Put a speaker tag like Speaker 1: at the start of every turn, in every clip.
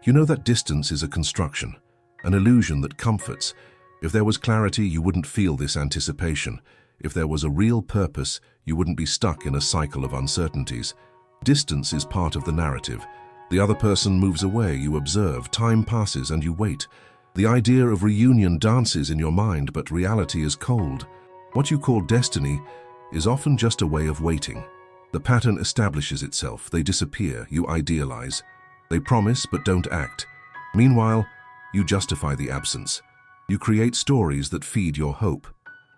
Speaker 1: You know that distance is a construction, an illusion that comforts. If there was clarity, you wouldn't feel this anticipation. If there was a real purpose, you wouldn't be stuck in a cycle of uncertainties. Distance is part of the narrative. The other person moves away, you observe, time passes and you wait. The idea of reunion dances in your mind, but reality is cold. What you call destiny is often just a way of waiting. The pattern establishes itself, they disappear, you idealize. They promise but don't act. Meanwhile, you justify the absence. You create stories that feed your hope.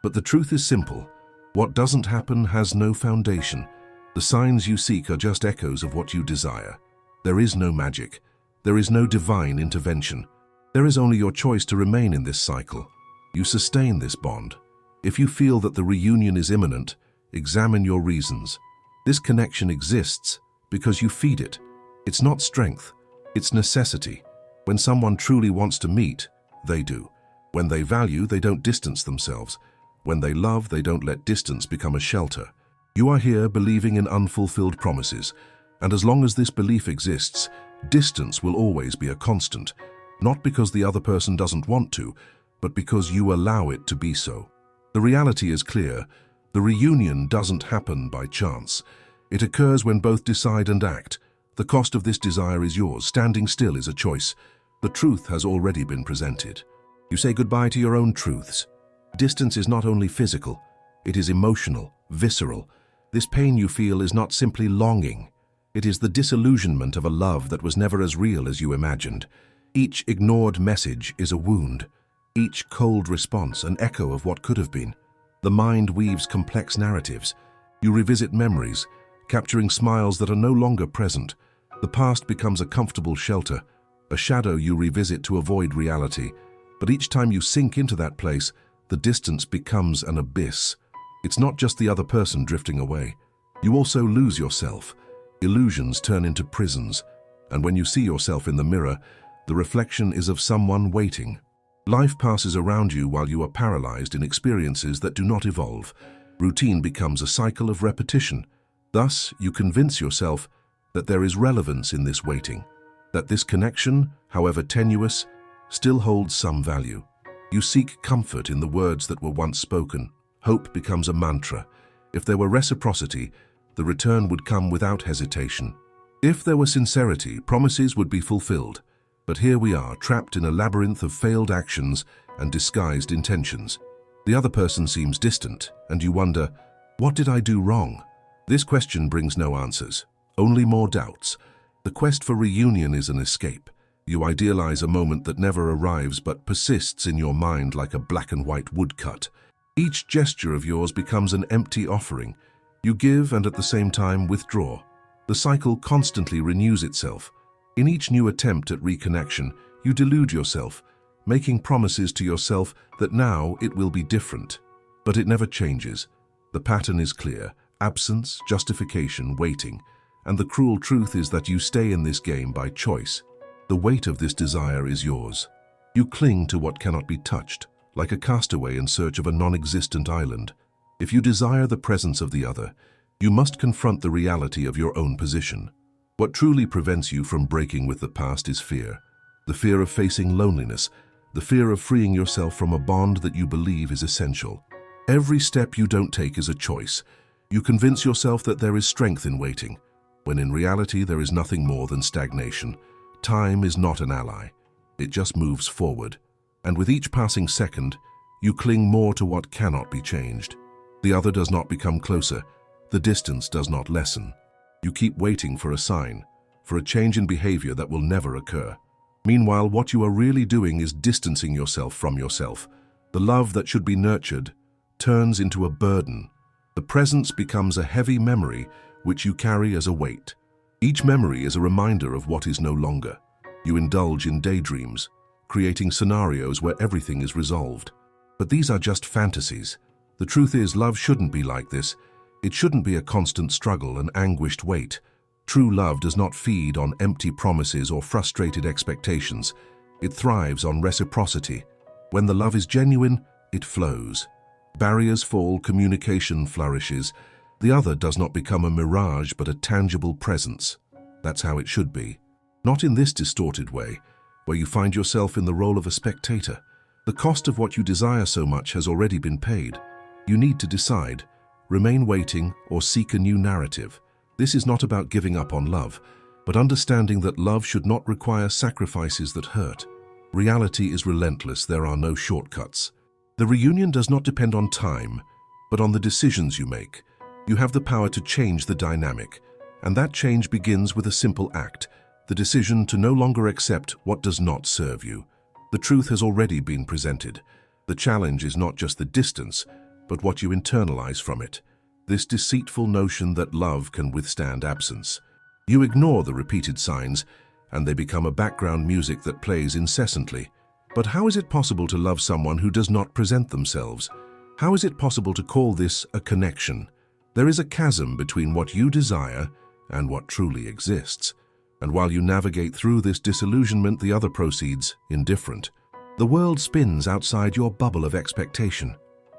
Speaker 1: But the truth is simple. What doesn't happen has no foundation. The signs you seek are just echoes of what you desire. There is no magic. There is no divine intervention. There is only your choice to remain in this cycle. You sustain this bond. If you feel that the reunion is imminent, examine your reasons. This connection exists because you feed it. It's not strength, it's necessity. When someone truly wants to meet, they do. When they value, they don't distance themselves. When they love, they don't let distance become a shelter. You are here believing in unfulfilled promises, and as long as this belief exists, distance will always be a constant, not because the other person doesn't want to, but because you allow it to be so. The reality is clear. The reunion doesn't happen by chance. It occurs when both decide and act. The cost of this desire is yours. Standing still is a choice. The truth has already been presented. You say goodbye to your own truths. Distance is not only physical, it is emotional, visceral. This pain you feel is not simply longing. It is the disillusionment of a love that was never as real as you imagined. Each ignored message is a wound. Each cold response an echo of what could have been. The mind weaves complex narratives. You revisit memories, capturing smiles that are no longer present. The past becomes a comfortable shelter, a shadow you revisit to avoid reality. But each time you sink into that place, the distance becomes an abyss. It's not just the other person drifting away. You also lose yourself. Illusions turn into prisons, and when you see yourself in the mirror, the reflection is of someone waiting. Life passes around you while you are paralyzed in experiences that do not evolve. Routine becomes a cycle of repetition. Thus, you convince yourself that there is relevance in this waiting, that this connection, however tenuous, still holds some value. You seek comfort in the words that were once spoken. Hope becomes a mantra. If there were reciprocity, the return would come without hesitation. If there were sincerity, promises would be fulfilled. But here we are, trapped in a labyrinth of failed actions and disguised intentions. The other person seems distant, and you wonder, what did I do wrong? This question brings no answers, only more doubts. The quest for reunion is an escape. You idealize a moment that never arrives but persists in your mind like a black and white woodcut. Each gesture of yours becomes an empty offering. You give and at the same time withdraw. The cycle constantly renews itself. In each new attempt at reconnection, you delude yourself, making promises to yourself that now it will be different. But it never changes. The pattern is clear: absence, justification, waiting. And the cruel truth is that you stay in this game by choice. The weight of this desire is yours. You cling to what cannot be touched, like a castaway in search of a non-existent island. If you desire the presence of the other, you must confront the reality of your own position. What truly prevents you from breaking with the past is fear. The fear of facing loneliness, the fear of freeing yourself from a bond that you believe is essential. Every step you don't take is a choice. You convince yourself that there is strength in waiting, when in reality there is nothing more than stagnation. Time is not an ally. It just moves forward. And with each passing second, you cling more to what cannot be changed. The other does not become closer. The distance does not lessen. You keep waiting for a sign, for a change in behavior that will never occur. Meanwhile, what you are really doing is distancing yourself from yourself. The love that should be nurtured turns into a burden. The presence becomes a heavy memory which you carry as a weight. Each memory is a reminder of what is no longer. You indulge in daydreams, creating scenarios where everything is resolved. But these are just fantasies. The truth is, love shouldn't be like this. It shouldn't be a constant struggle, an anguished wait. True love does not feed on empty promises or frustrated expectations. It thrives on reciprocity. When the love is genuine, it flows. Barriers fall, communication flourishes. The other does not become a mirage but a tangible presence. That's how it should be. Not in this distorted way, where you find yourself in the role of a spectator. The cost of what you desire so much has already been paid. You need to decide, remain waiting or seek a new narrative. This is not about giving up on love, but understanding that love should not require sacrifices that hurt. Reality is relentless, there are no shortcuts. The reunion does not depend on time, but on the decisions you make. You have the power to change the dynamic, and that change begins with a simple act, the decision to no longer accept what does not serve you. The truth has already been presented. The challenge is not just the distance, but what you internalize from it. This deceitful notion that love can withstand absence. You ignore the repeated signs, and they become a background music that plays incessantly. But how is it possible to love someone who does not present themselves? How is it possible to call this a connection? There is a chasm between what you desire and what truly exists. And while you navigate through this disillusionment, the other proceeds indifferent. The world spins outside your bubble of expectation.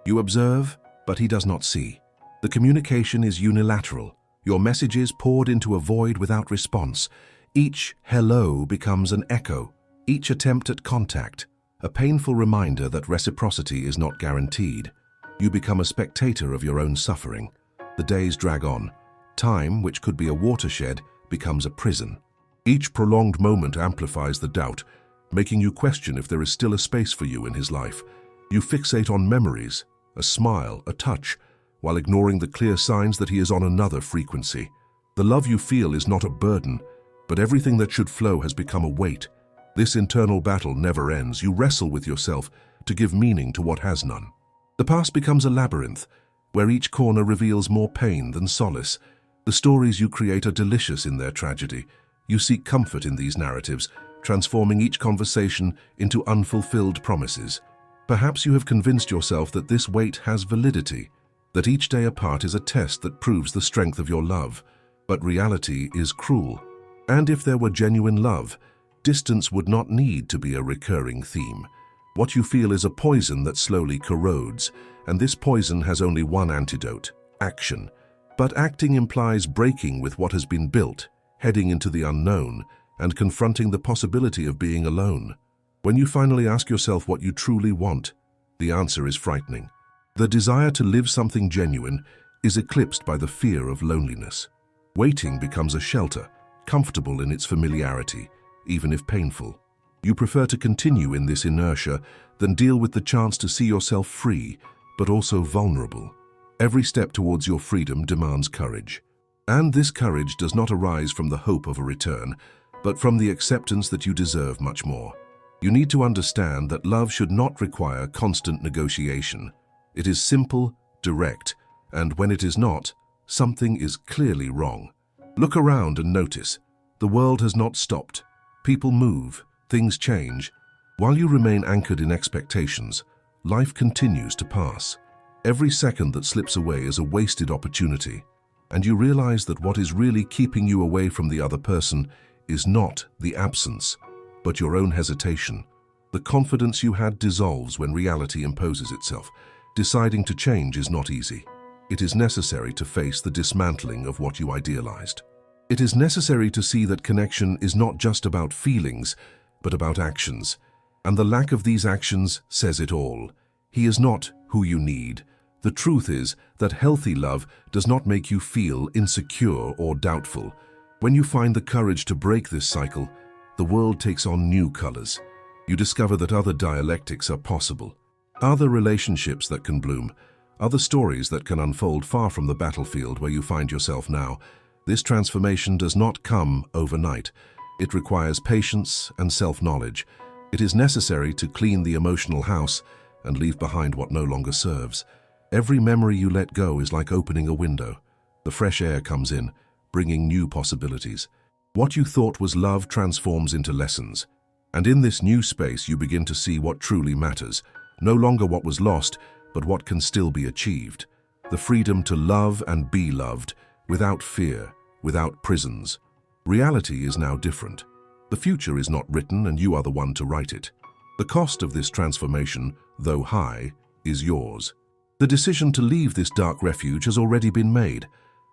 Speaker 1: You observe, but he does not see. The communication is unilateral. Your messages poured into a void without response. Each hello becomes an echo, each attempt at contact, a painful reminder that reciprocity is not guaranteed. You become a spectator of your own suffering. The days drag on. Time, which could be a watershed, becomes a prison. Each prolonged moment amplifies the doubt, making you question if there is still a space for you in his life. You fixate on memories, a smile, a touch, while ignoring the clear signs that he is on another frequency. The love you feel is not a burden, but everything that should flow has become a weight. This internal battle never ends. You wrestle with yourself to give meaning to what has none. The past becomes a labyrinth, where each corner reveals more pain than solace. The stories you create are delicious in their tragedy. You seek comfort in these narratives, transforming each conversation into unfulfilled promises. Perhaps you have convinced yourself that this weight has validity, that each day apart is a test that proves the strength of your love. But reality is cruel. And if there were genuine love, distance would not need to be a recurring theme. What you feel is a poison that slowly corrodes, and this poison has only one antidote: action. But acting implies breaking with what has been built, heading into the unknown, and confronting the possibility of being alone. When you finally ask yourself what you truly want, the answer is frightening. The desire to live something genuine is eclipsed by the fear of loneliness. Waiting becomes a shelter, comfortable in its familiarity, even if painful. You prefer to continue in this inertia than deal with the chance to see yourself free, but also vulnerable. Every step towards your freedom demands courage. And this courage does not arise from the hope of a return, but from the acceptance that you deserve much more. You need to understand that love should not require constant negotiation. It is simple, direct, and when it is not, something is clearly wrong. Look around and notice. The world has not stopped. People move, things change. While you remain anchored in expectations, life continues to pass. Every second that slips away is a wasted opportunity, and you realize that what is really keeping you away from the other person is not the absence, but your own hesitation. The confidence you had dissolves when reality imposes itself. Deciding to change is not easy. It is necessary to face the dismantling of what you idealized. It is necessary to see that connection is not just about feelings, but about actions. And the lack of these actions says it all. He is not who you need. The truth is that healthy love does not make you feel insecure or doubtful. When you find the courage to break this cycle, the world takes on new colors. You discover that other dialectics are possible, other relationships that can bloom, other stories that can unfold far from the battlefield where you find yourself now. This transformation does not come overnight. It requires patience and self-knowledge. It is necessary to clean the emotional house and leave behind what no longer serves. Every memory you let go is like opening a window. The fresh air comes in, bringing new possibilities. What you thought was love transforms into lessons. And in this new space you begin to see what truly matters. No longer what was lost, but what can still be achieved. The freedom to love and be loved, without fear, without prisons. Reality is now different. The future is not written and you are the one to write it. The cost of this transformation, though high, is yours. The decision to leave this dark refuge has already been made.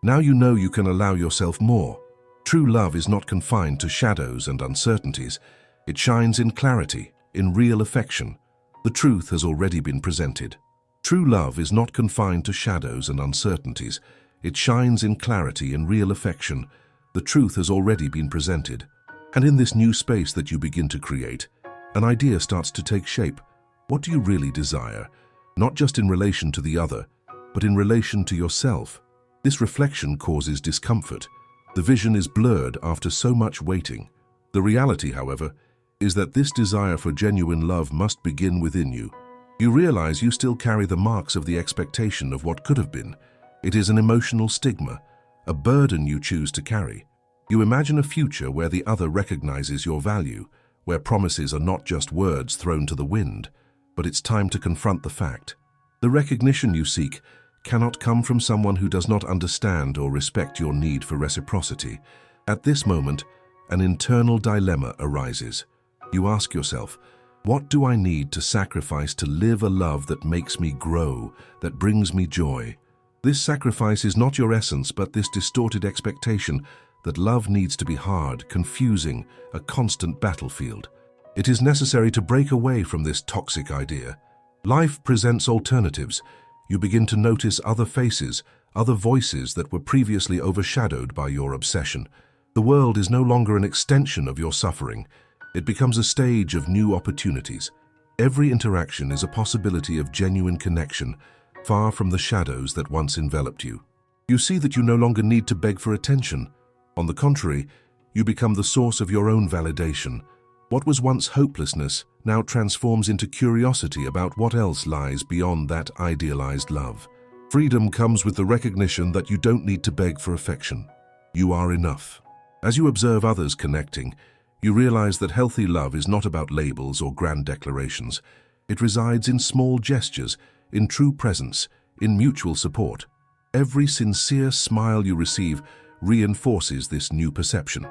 Speaker 1: Now you know you can allow yourself more. True love is not confined to shadows and uncertainties. It shines in clarity, in real affection. The truth has already been presented. True love is not confined to shadows and uncertainties. It shines in clarity, in real affection. The truth has already been presented. And in this new space that you begin to create, an idea starts to take shape. What do you really desire? Not just in relation to the other, but in relation to yourself. This reflection causes discomfort. The vision is blurred after so much waiting. The reality, however, is that this desire for genuine love must begin within you. You realize you still carry the marks of the expectation of what could have been. It is an emotional stigma, a burden you choose to carry. You imagine a future where the other recognizes your value, where promises are not just words thrown to the wind, but it's time to confront the fact. The recognition you seek cannot come from someone who does not understand or respect your need for reciprocity. At this moment, an internal dilemma arises. You ask yourself, what do I need to sacrifice to live a love that makes me grow, that brings me joy? This sacrifice is not your essence, but this distorted expectation that love needs to be hard, confusing, a constant battlefield. It is necessary to break away from this toxic idea. Life presents alternatives. You begin to notice other faces, other voices that were previously overshadowed by your obsession. The world is no longer an extension of your suffering. It becomes a stage of new opportunities. Every interaction is a possibility of genuine connection, far from the shadows that once enveloped you. You see that you no longer need to beg for attention. On the contrary, you become the source of your own validation. What was once hopelessness now transforms into curiosity about what else lies beyond that idealized love. Freedom comes with the recognition that you don't need to beg for affection. You are enough. As you observe others connecting, you realize that healthy love is not about labels or grand declarations. It resides in small gestures, in true presence, in mutual support. Every sincere smile you receive reinforces this new perception.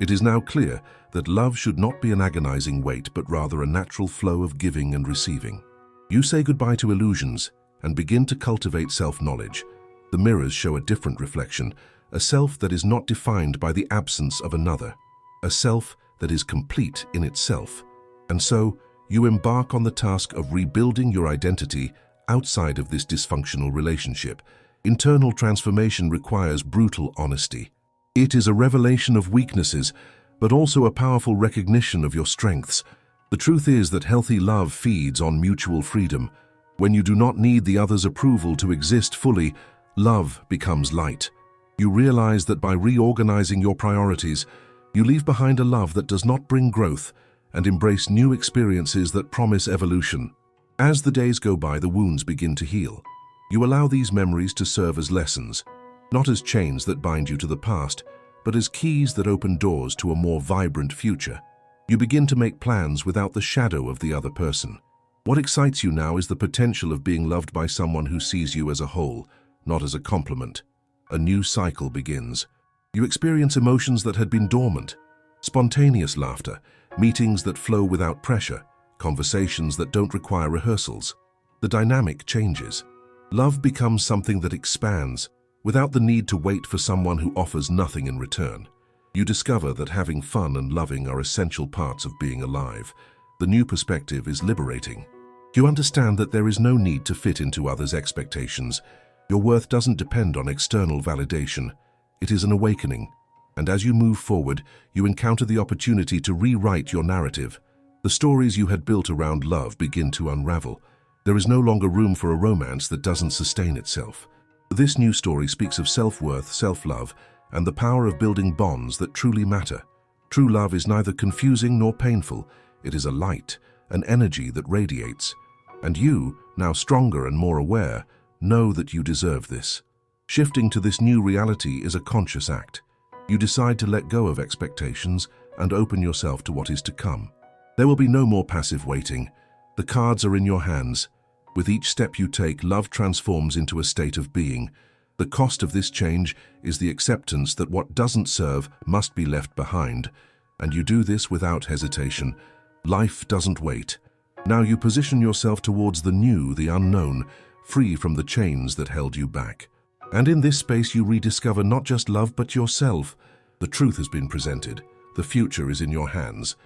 Speaker 1: It is now clear that love should not be an agonizing wait, but rather a natural flow of giving and receiving. You say goodbye to illusions and begin to cultivate self-knowledge. The mirrors show a different reflection, a self that is not defined by the absence of another, a self that is complete in itself. And so, you embark on the task of rebuilding your identity outside of this dysfunctional relationship. Internal transformation requires brutal honesty. It is a revelation of weaknesses, but also a powerful recognition of your strengths. The truth is that healthy love feeds on mutual freedom. When you do not need the other's approval to exist fully, love becomes light. You realize that by reorganizing your priorities, you leave behind a love that does not bring growth and embrace new experiences that promise evolution. As the days go by, the wounds begin to heal. You allow these memories to serve as lessons, not as chains that bind you to the past, but as keys that open doors to a more vibrant future. You begin to make plans without the shadow of the other person. What excites you now is the potential of being loved by someone who sees you as a whole, not as a complement. A new cycle begins. You experience emotions that had been dormant, spontaneous laughter, meetings that flow without pressure, conversations that don't require rehearsals. The dynamic changes. Love becomes something that expands, without the need to wait for someone who offers nothing in return. You discover that having fun and loving are essential parts of being alive. The new perspective is liberating. You understand that there is no need to fit into others' expectations. Your worth doesn't depend on external validation. It is an awakening. And as you move forward, you encounter the opportunity to rewrite your narrative. The stories you had built around love begin to unravel. There is no longer room for a romance that doesn't sustain itself. This new story speaks of self-worth, self-love, and the power of building bonds that truly matter. True love is neither confusing nor painful. It is a light, an energy that radiates. And you, now stronger and more aware, know that you deserve this. Shifting to this new reality is a conscious act. You decide to let go of expectations and open yourself to what is to come. There will be no more passive waiting. The cards are in your hands. With each step you take, love transforms into a state of being. The cost of this change is the acceptance that what doesn't serve must be left behind. And you do this without hesitation. Life doesn't wait. Now you position yourself towards the new, the unknown, free from the chains that held you back. And in this space you rediscover not just love but yourself. The truth has been presented. The future is in your hands.